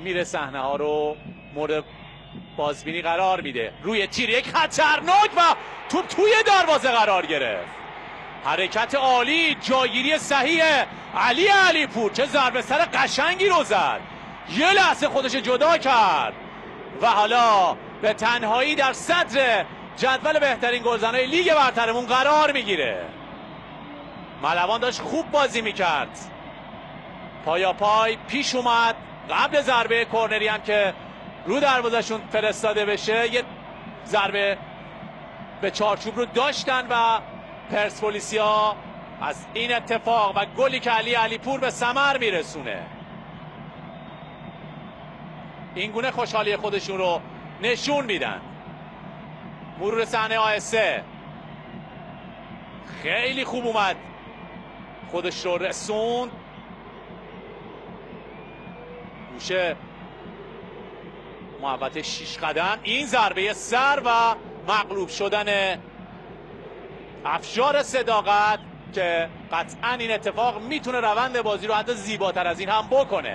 میره صحنه ها رو مورد بازبینی قرار میده. روی تیر یک خطرناک و توپ توی دروازه قرار گرفت. حرکت عالی، جایگیری صحیح علی پور. چه ضربه سر قشنگی رو زد، یه لحظه خودش جدا کرد و حالا به تنهایی در صدر جدول بهترین گلزنای لیگ برترمون قرار میگیره. ملوان داشت خوب بازی میکرد، پای پیش اومد قبل ضربه کرنری هم که رو دروازه‌شون فرستاده بشه. یه ضربه به چارچوب رو داشتن و پرسپولیسیا از این اتفاق و گلی که علی پور به ثمر میرسونه این گونه خوشحالی خودشون رو نشون میدن. مرور صحنه آهسته، خیلی خوب اومد خودش رو رسوند. گوشه محوطه 6 قدم. این ضربه سر و مغلوب شدن افشار صداقت که قطعا این اتفاق میتونه روند بازی رو حتی زیباتر از این هم بکنه.